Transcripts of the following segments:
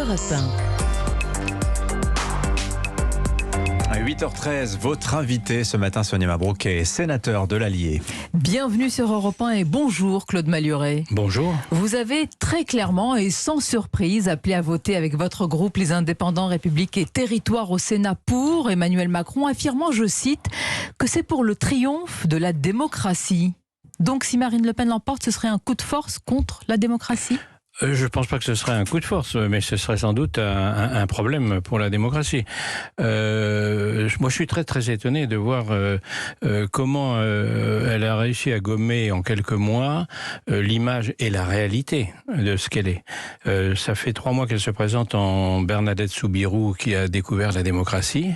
Europe 1. À 8h13, votre invité ce matin, Sonia Mabrouk, sénateur de l'Allier. Bienvenue sur Europe 1 et bonjour Claude Malhuret. Bonjour. Vous avez très clairement et sans surprise appelé à voter avec votre groupe Les Indépendants, République et Territoires au Sénat pour Emmanuel Macron, affirmant, je cite, que c'est pour le triomphe de la démocratie. Donc si Marine Le Pen l'emporte, ce serait un coup de force contre la démocratie ? Je ne pense pas que ce serait un coup de force, mais ce serait sans doute un problème pour la démocratie. Moi, je suis très très étonné de voir comment elle a réussi à gommer en quelques mois l'image et la réalité de ce qu'elle est. Ça fait 3 mois qu'elle se présente en Bernadette Soubirous qui a découvert la démocratie,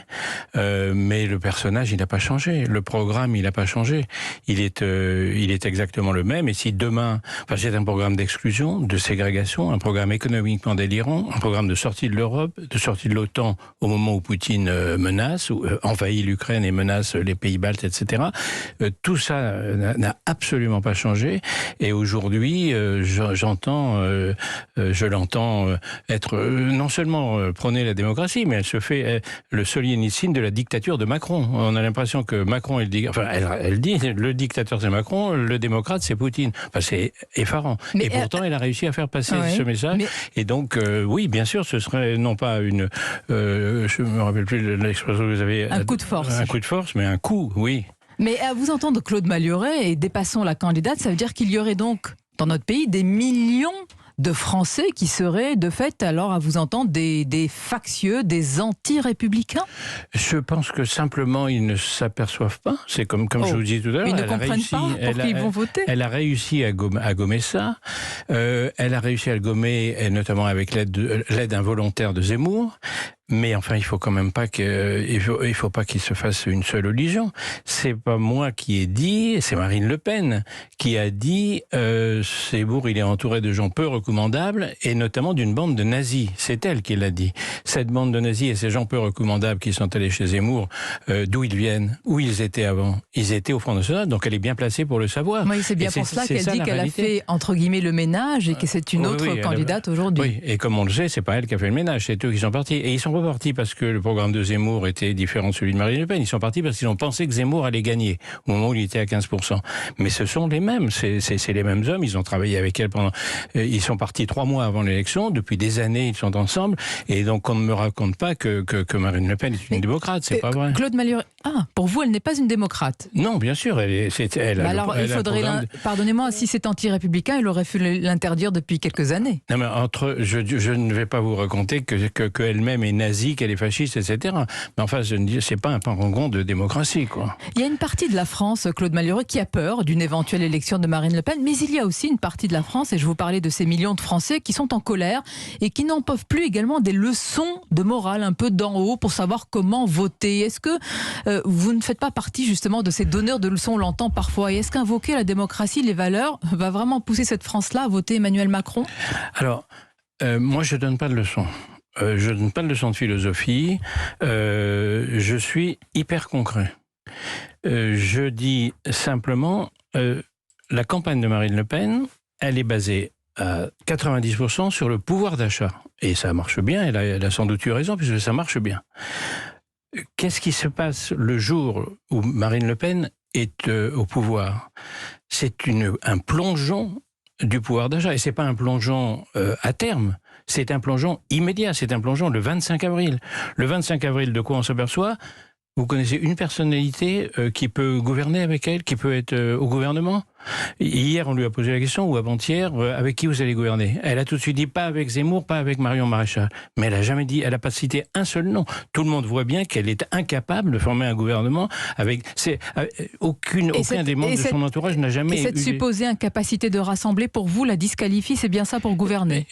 mais le personnage, il n'a pas changé. Le programme, il n'a pas changé. Il est exactement le même. Et si demain, c'est un programme d'exclusion, de ségrégation, un programme économiquement délirant, un programme de sortie de l'Europe, de sortie de l'OTAN au moment où Poutine menace, ou envahit l'Ukraine et menace les pays baltes, etc. Tout ça n'a absolument pas changé. Et aujourd'hui, je l'entends être non seulement prôner la démocratie, mais elle se fait le sollicine de la dictature de Macron. On a l'impression que Macron est elle dit le dictateur c'est Macron, le démocrate c'est Poutine. C'est effarant. Mais pourtant, elle a réussi à faire passer ce message. Et donc, oui, bien sûr, ce serait non pas une... je ne me rappelle plus l'expression que vous avez... Un coup de force. Un coup de force, mais un coup, oui. Mais à vous entendre, Claude Malhuret, et dépassons la candidate, ça veut dire qu'il y aurait donc, dans notre pays, des millions de Français qui seraient, de fait, alors à vous entendre, des factieux, des anti-républicains? Je pense que simplement, ils ne s'aperçoivent pas. C'est comme je vous disais tout à l'heure. Ils ne comprennent pas pour qui ils vont voter. Elle a réussi à gommer ça. Elle a réussi à le gommer, et notamment avec l'aide involontaire de Zemmour. Mais enfin, il faut quand même pas il faut pas qu'il se fasse une seule religion. C'est pas moi qui ai dit, c'est Marine Le Pen qui a dit Zemmour, il est entouré de gens peu recommandables et notamment d'une bande de nazis. C'est elle qui l'a dit. Cette bande de nazis et ces gens peu recommandables qui sont allés chez Zemmour, d'où ils viennent, où ils étaient avant. Ils étaient au Front National, donc elle est bien placée pour le savoir. Oui, c'est bien pour cela qu'elle dit qu'elle a fait entre guillemets le ménage et que c'est une autre candidate aujourd'hui. Oui, et comme on le sait, c'est pas elle qui a fait le ménage, c'est eux qui sont partis. Et ils sont pas partis parce que le programme de Zemmour était différent de celui de Marine Le Pen. Ils sont partis parce qu'ils ont pensé que Zemmour allait gagner au moment où il était à 15%. Mais ce sont les mêmes, c'est les mêmes hommes. Ils ont travaillé avec elle pendant... Ils sont partis 3 mois avant l'élection. Depuis des années, ils sont ensemble. Et donc, on ne me raconte pas que Marine Le Pen est une démocrate. C'est pas vrai. Claude Malhuret, pour vous, elle n'est pas une démocrate? Non, bien sûr. Alors, il faudrait... Pardonnez-moi, si c'est anti-républicain, il aurait fallu l'interdire depuis quelques années. Non, mais je ne vais pas vous raconter qu'elle-même est nazie, qu'elle est fasciste, etc. Mais enfin, c'est pas un parangon de démocratie, quoi. Il y a une partie de la France, Claude Malhuret, qui a peur d'une éventuelle élection de Marine Le Pen, mais il y a aussi une partie de la France, et je vous parlais de ces millions de Français qui sont en colère et qui n'en peuvent plus également des leçons de morale un peu d'en haut pour savoir comment voter. Est-ce que vous ne faites pas partie justement de ces donneurs de leçons, on l'entend parfois, et est-ce qu'invoquer la démocratie, les valeurs, va vraiment pousser cette France-là à voter Emmanuel Macron? Alors, moi je donne pas de leçons. Je ne donne pas de leçon de philosophie, je suis hyper concret. Je dis simplement, la campagne de Marine Le Pen, elle est basée à 90% sur le pouvoir d'achat. Et ça marche bien, elle a sans doute eu raison, puisque ça marche bien. Qu'est-ce qui se passe le jour où Marine Le Pen est au pouvoir? C'est un plongeon du pouvoir d'achat, et c'est pas un plongeon à terme. C'est un plongeon immédiat, c'est un plongeon le 25 avril. Le 25 avril, de quoi on s'aperçoit? Vous connaissez une personnalité qui peut gouverner avec elle, qui peut être au gouvernement? Hier, on lui a posé la question, ou avant-hier, avec qui vous allez gouverner? Elle a tout de suite dit, pas avec Zemmour, pas avec Marion Maréchal. Mais elle a jamais dit, elle n'a pas cité un seul nom. Tout le monde voit bien qu'elle est incapable de former un gouvernement avec... aucun des membres de son entourage n'a jamais... Et cette supposée incapacité de rassembler, pour vous, la disqualifie, c'est bien ça pour gouverner?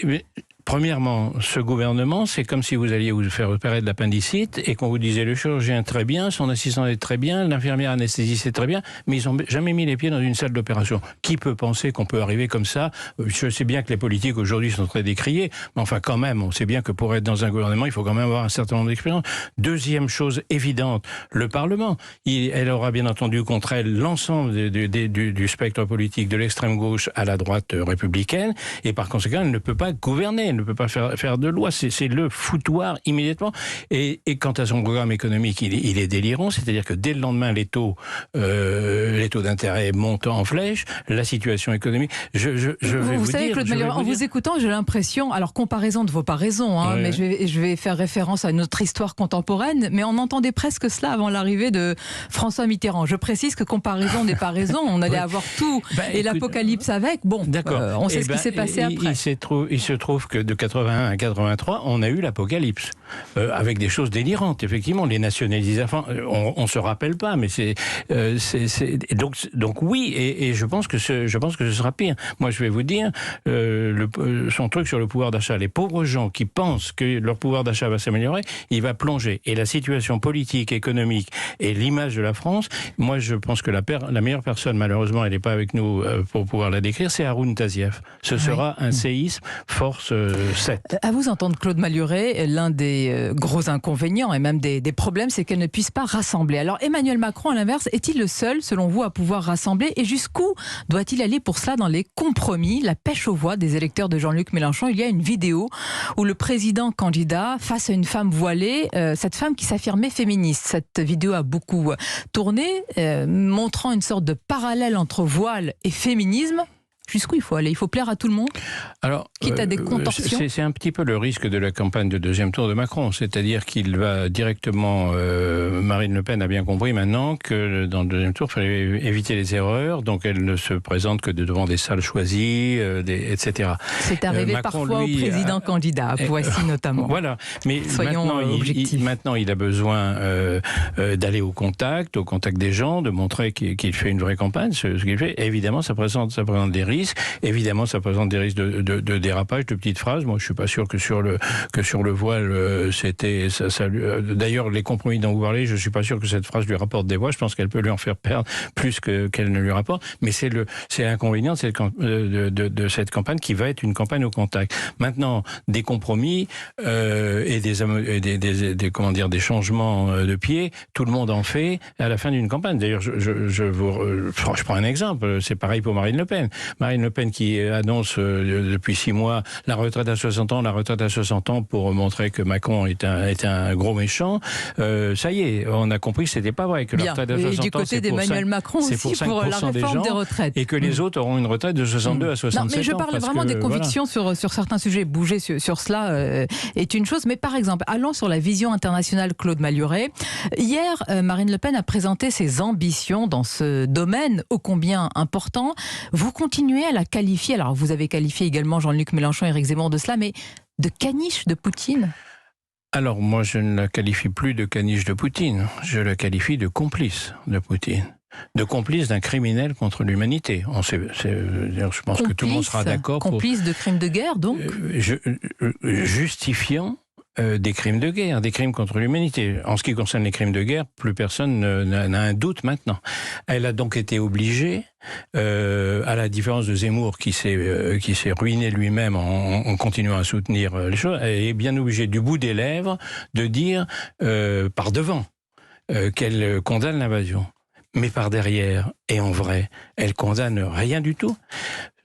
Premièrement, ce gouvernement, c'est comme si vous alliez vous faire opérer de l'appendicite et qu'on vous disait le chirurgien très bien, son assistant est très bien, l'infirmière anesthésiste est très bien, mais ils n'ont jamais mis les pieds dans une salle d'opération. Qui peut penser qu'on peut arriver comme ça? Je sais bien que les politiques aujourd'hui sont très décriés, mais enfin quand même, on sait bien que pour être dans un gouvernement, il faut quand même avoir un certain nombre d'expériences. Deuxième chose évidente, le Parlement. Elle aura bien entendu contre elle l'ensemble du spectre politique, de l'extrême gauche à la droite républicaine, et par conséquent, elle ne peut pas gouverner. elle ne peut pas faire de loi, c'est le foutoir immédiatement. Et quant à son programme économique, il est délirant, c'est-à-dire que dès le lendemain, les taux d'intérêt montent en flèche, la situation économique... Vous savez, Claude Malhuret, en vous écoutant, j'ai l'impression, alors comparaison ne vaut pas raison, hein, mais je vais faire référence à notre histoire contemporaine, mais on entendait presque cela avant l'arrivée de François Mitterrand. Je précise que comparaison n'est pas raison, on allait avoir tout et l'apocalypse avec. Bon, on sait ce qui s'est passé après. Il se trouve que de 81 à 83, on a eu l'apocalypse, avec des choses délirantes, effectivement, les nationalisations, on se rappelle pas, mais donc oui, et je pense que ce sera pire. Moi, je vais vous dire, son truc sur le pouvoir d'achat, les pauvres gens qui pensent que leur pouvoir d'achat va s'améliorer, il va plonger. Et la situation politique, économique et l'image de la France, moi, je pense que la meilleure personne, malheureusement, elle n'est pas avec nous pour pouvoir la décrire, c'est Haroun Tazieff. Ce sera un séisme force 7. À vous entendre, Claude Malhuret, l'un des gros inconvénients et même des problèmes, c'est qu'elle ne puisse pas rassembler. Alors Emmanuel Macron, à l'inverse, est-il le seul, selon vous, à pouvoir rassembler? Et jusqu'où doit-il aller pour cela dans les compromis, la pêche aux voix des électeurs de Jean-Luc Mélenchon? Il y a une vidéo où le président candidat, face à une femme voilée, cette femme qui s'affirmait féministe. Cette vidéo a beaucoup tourné, montrant une sorte de parallèle entre voile et féminisme. Jusqu'où il faut aller? Il faut plaire à tout le monde? Alors, quitte à des contorsions? C'est un petit peu le risque de la campagne de deuxième tour de Macron. C'est-à-dire qu'il va directement... Marine Le Pen a bien compris maintenant que dans le deuxième tour, il fallait éviter les erreurs. Donc elle ne se présente que devant des salles choisies, etc. C'est arrivé Macron, parfois lui, au président candidat, Poissy notamment. Voilà. Mais soyons objectifs. Maintenant, il a besoin d'aller au contact des gens, de montrer qu'il fait une vraie campagne, ce qu'il fait. Et évidemment, ça présente des risques. Évidemment, ça présente des risques de dérapage, de petites phrases. Moi, je suis pas sûr que sur le voile, c'était ça. D'ailleurs, les compromis dont vous parlez, je suis pas sûr que cette phrase lui rapporte des voix. Je pense qu'elle peut lui en faire perdre plus qu'elle ne lui rapporte. Mais c'est l'inconvénient de cette campagne qui va être une campagne au contact. Maintenant, des compromis et des changements de pied, tout le monde en fait à la fin d'une campagne. D'ailleurs, je prends un exemple. C'est pareil pour Marine Le Pen. Marine Le Pen qui annonce depuis 6 mois la retraite à 60 ans pour montrer que Macron est un gros méchant. Ça y est, on a compris que c'était pas vrai, que la retraite à 60 ans, du côté d'Emmanuel Macron aussi pour la réforme des retraites. Et que les autres auront une retraite de 62 à 67 ans. Non, mais je parle vraiment des convictions sur certains sujets. Bouger sur cela est une chose. Mais par exemple, allons sur la vision internationale, Claude Malhuret. Hier, Marine Le Pen a présenté ses ambitions dans ce domaine ô combien important. Vous continuez à la qualifier, alors vous avez qualifié également Jean-Luc Mélenchon et Éric Zemmour de cela, mais de caniche de Poutine? Alors moi je ne la qualifie plus de caniche de Poutine, je la qualifie de complice de Poutine. De complice d'un criminel contre l'humanité. Je pense que tout le monde sera d'accord. Complice de crimes de guerre, donc justifiant des crimes de guerre, des crimes contre l'humanité. En ce qui concerne les crimes de guerre, plus personne n'a un doute maintenant. Elle a donc été obligée, à la différence de Zemmour qui s'est ruiné lui-même en continuant à soutenir les choses, elle est bien obligée du bout des lèvres de dire par devant qu'elle condamne l'invasion. Mais par derrière, et en vrai, elle condamne rien du tout.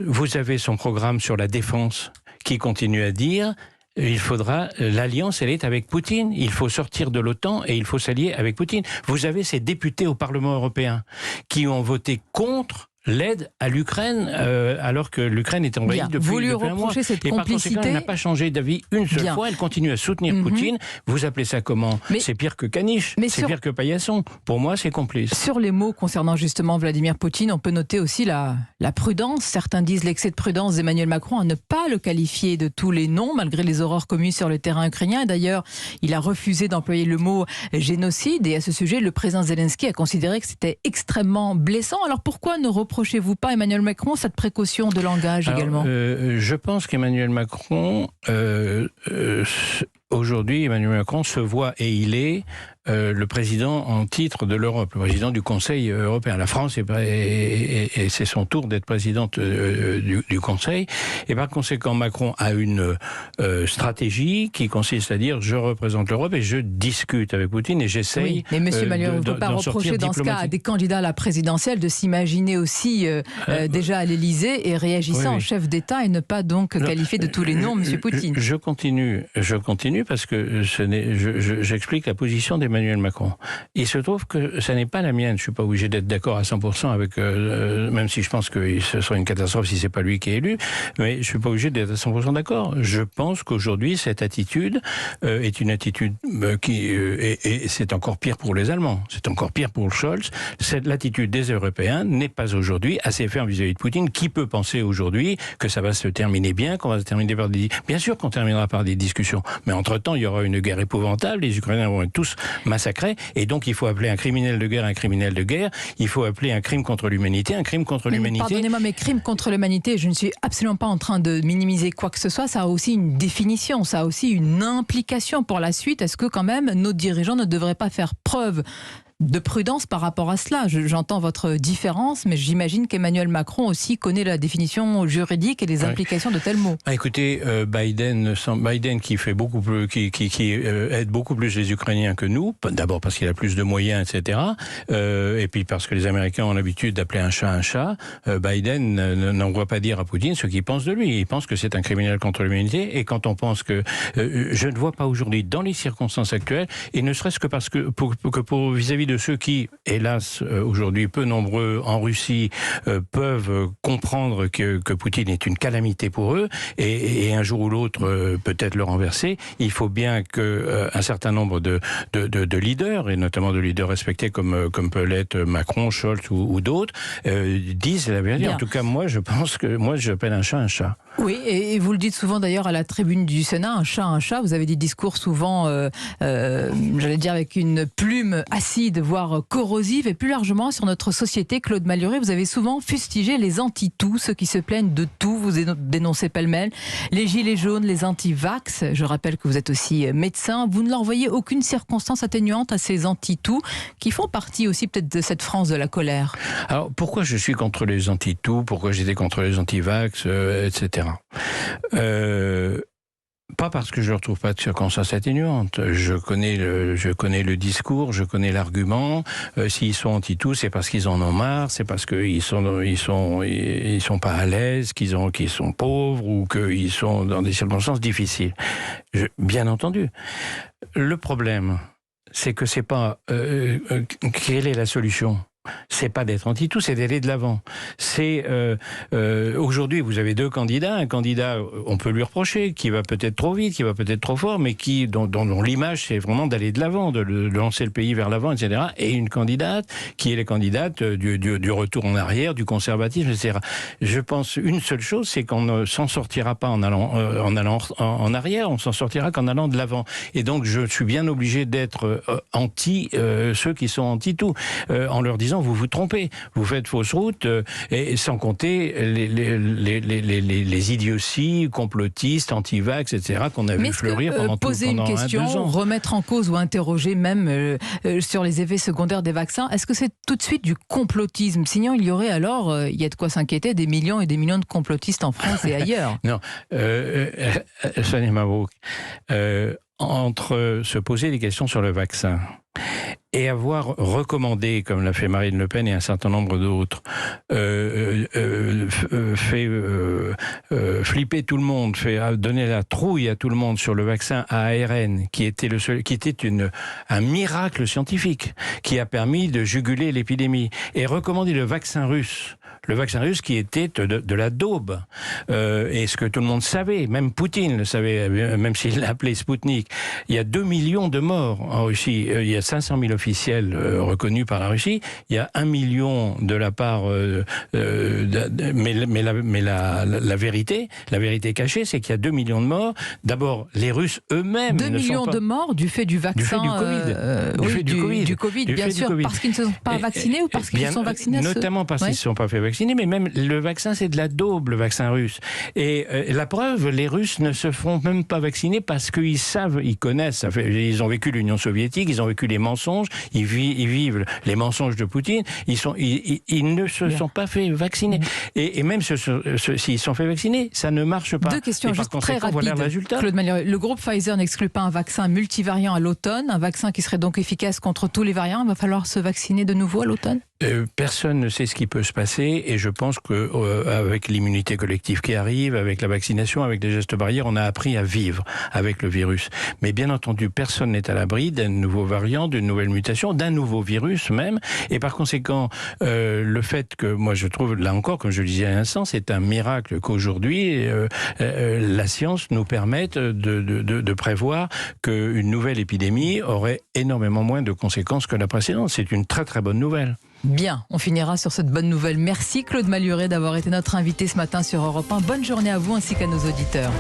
Vous avez son programme sur la défense qui continue à dire l'alliance, elle est avec Poutine. Il faut sortir de l'OTAN et il faut s'allier avec Poutine. Vous avez ces députés au Parlement européen qui ont voté contre l'aide à l'Ukraine, alors que l'Ukraine est envahie depuis vous lui un mois. reprochez cette complicité. Et par conséquent, elle n'a pas changé d'avis une seule fois. Elle continue à soutenir Poutine. Vous appelez ça comment? C'est pire que caniche, c'est pire que paillasson. Pour moi, c'est complice. Sur les mots concernant justement Vladimir Poutine, on peut noter aussi la prudence. Certains disent l'excès de prudence d'Emmanuel Macron à ne pas le qualifier de tous les noms, malgré les horreurs commises sur le terrain ukrainien. Et d'ailleurs, il a refusé d'employer le mot génocide. Et à ce sujet, le président Zelensky a considéré que c'était extrêmement blessant. Alors pourquoi ne reprochez-vous pas, Emmanuel Macron, cette précaution de langage également? Je pense qu'Emmanuel Macron, aujourd'hui, Emmanuel Macron se voit et il est le président en titre de l'Europe, le président du Conseil européen. La France et c'est son tour d'être présidente du Conseil. Et par conséquent, Macron a une stratégie qui consiste à dire je représente l'Europe et je discute avec Poutine et j'essaye. Oui, mais Monsieur Malherbe, on ne peut pas reprocher dans ce cas à des candidats à la présidentielle de s'imaginer aussi déjà à l'Élysée et réagissant en chef d'État et ne pas donc qualifier de tous les noms Monsieur Poutine. Je continue parce que j'explique la position d'Emmanuel Macron. Il se trouve que ça n'est pas la mienne. Je suis pas obligé d'être d'accord à 100% avec, même si je pense que ce serait une catastrophe si c'est pas lui qui est élu, mais je suis pas obligé d'être à 100% d'accord. Je pense qu'aujourd'hui cette attitude est une attitude qui et c'est encore pire pour les Allemands, c'est encore pire pour Scholz. L'attitude des Européens n'est pas aujourd'hui assez ferme vis-à-vis de Poutine. Qui peut penser aujourd'hui que ça va se terminer bien, qu'on va se terminer par des... Bien sûr qu'on terminera par des discussions, mais entre-temps, il y aura une guerre épouvantable, les Ukrainiens vont être tous massacrés, et donc il faut appeler un criminel de guerre un criminel de guerre, il faut appeler un crime contre l'humanité un crime contre l'humanité. Pardonnez-moi, mais crime contre l'humanité, je ne suis absolument pas en train de minimiser quoi que ce soit, ça a aussi une définition, ça a aussi une implication pour la suite. Est-ce que quand même nos dirigeants ne devraient pas faire preuve de prudence par rapport à cela? J'entends votre différence, mais j'imagine qu'Emmanuel Macron aussi connaît la définition juridique et les implications de tels mots. Écoutez, Biden qui fait beaucoup plus, qui aide beaucoup plus les Ukrainiens que nous, d'abord parce qu'il a plus de moyens, etc. Et puis parce que les Américains ont l'habitude d'appeler un chat. Biden n'envoie pas dire à Poutine ce qu'il pense de lui. Il pense que c'est un criminel contre l'humanité. Et quand on pense que je ne vois pas aujourd'hui, dans les circonstances actuelles, et ne serait-ce que parce que pour vis-à-vis de ceux qui, hélas, aujourd'hui peu nombreux en Russie, peuvent comprendre que Poutine est une calamité pour eux, et un jour ou l'autre peut-être le renverser, il faut bien qu'un certain nombre de leaders, et notamment de leaders respectés comme peut l'être Macron, Scholz ou d'autres, disent la vérité. Bien. En tout cas, moi, je pense que j'appelle un chat un chat. Oui, et vous le dites souvent d'ailleurs à la tribune du Sénat, un chat un chat. Vous avez des discours souvent, j'allais dire avec une plume acide, voire corrosive, et plus largement sur notre société. Claude Malhuret, vous avez souvent fustigé les anti-tout, ceux qui se plaignent de tout. Vous dénoncez pêle-mêle les gilets jaunes, les anti-vax. Je rappelle que vous êtes aussi médecin. Vous ne leur voyez aucune circonstance atténuante à ces anti-tout qui font partie aussi peut-être de cette France de la colère. Alors pourquoi je suis contre les anti-tout, pourquoi j'étais contre les anti-vax, etc. Pas parce que je ne retrouve pas de circonstances atténuantes. Je connais le discours, je connais l'argument. S'ils sont anti-tout, c'est parce qu'ils en ont marre, c'est parce qu'ils sont pas à l'aise, qu'ils sont pauvres ou qu'ils sont dans des circonstances difficiles. Bien entendu. Le problème, c'est que c'est pas quelle est la solution? C'est pas d'être anti-tout, c'est d'aller de l'avant. C'est aujourd'hui, vous avez deux candidats. Un candidat, on peut lui reprocher, qui va peut-être trop vite, qui va peut-être trop fort, mais dont l'image, c'est vraiment d'aller de l'avant, de lancer le pays vers l'avant, etc. Et une candidate qui est la candidate du retour en arrière, du conservatisme, etc. Je pense une seule chose, c'est qu'on ne s'en sortira pas en allant en arrière, on s'en sortira qu'en allant de l'avant. Et donc, je suis bien obligé d'être anti ceux qui sont anti-tout, en leur disant vous vous trompez, vous faites fausse route, et sans compter les idioties complotistes, anti-vax, etc. qu'on a vu fleurir pendant poser une question, remettre en cause ou interroger même sur les effets secondaires des vaccins, est-ce que c'est tout de suite du complotisme? Sinon, il y aurait alors, il y a de quoi s'inquiéter, des millions et des millions de complotistes en France et ailleurs. Non, Sonia Mabrouk, entre se poser des questions sur le vaccin et avoir recommandé, comme l'a fait Marine Le Pen et un certain nombre d'autres, fait flipper tout le monde, fait donner la trouille à tout le monde sur le vaccin à ARN, qui était un miracle scientifique, qui a permis de juguler l'épidémie, et recommander le vaccin russe. Le vaccin russe qui était de la daube. Et ce que tout le monde savait, même Poutine le savait, même s'il l'a appelé Spoutnik. Il y a 2 millions de morts en Russie. Il y a 500 000 officiels reconnus par la Russie. Il y a 1 million de la part... mais la vérité cachée, c'est qu'il y a 2 millions de morts. D'abord, les Russes eux-mêmes 2 millions de morts du fait du vaccin... Du fait du Covid. Du Covid, bien sûr. Parce qu'ils ne se sont pas vaccinés ou parce qu'ils se sont vaccinés? Notamment parce qu'ils ne se sont pas fait vacciner. vaccinés, mais même le vaccin, c'est de la daube, le vaccin russe. Et la preuve, les Russes ne se font même pas vacciner parce qu'ils savent, ils connaissent, ils ont vécu l'Union soviétique, ils ont vécu les mensonges, ils vivent les mensonges de Poutine, ils ne se sont pas fait vacciner. Et même s'ils sont fait vacciner, ça ne marche pas. Deux questions juste très rapides. Voilà le résultat. Claude Malhuret, le groupe Pfizer n'exclut pas un vaccin multivariant à l'automne, un vaccin qui serait donc efficace contre tous les variants. Il va falloir se vacciner de nouveau à l'automne ? Personne ne sait ce qui peut se passer et je pense que avec l'immunité collective qui arrive, avec la vaccination, avec les gestes barrières, on a appris à vivre avec le virus. Mais bien entendu, personne n'est à l'abri d'un nouveau variant, d'une nouvelle mutation, d'un nouveau virus même. Et par conséquent, le fait que, moi je trouve, là encore, comme je le disais à l'instant, c'est un miracle qu'aujourd'hui la science nous permette de prévoir qu'une nouvelle épidémie aurait énormément moins de conséquences que la précédente. C'est une très très bonne nouvelle. Bien, on finira sur cette bonne nouvelle. Merci Claude Malhuret d'avoir été notre invité ce matin sur Europe 1. Bonne journée à vous ainsi qu'à nos auditeurs.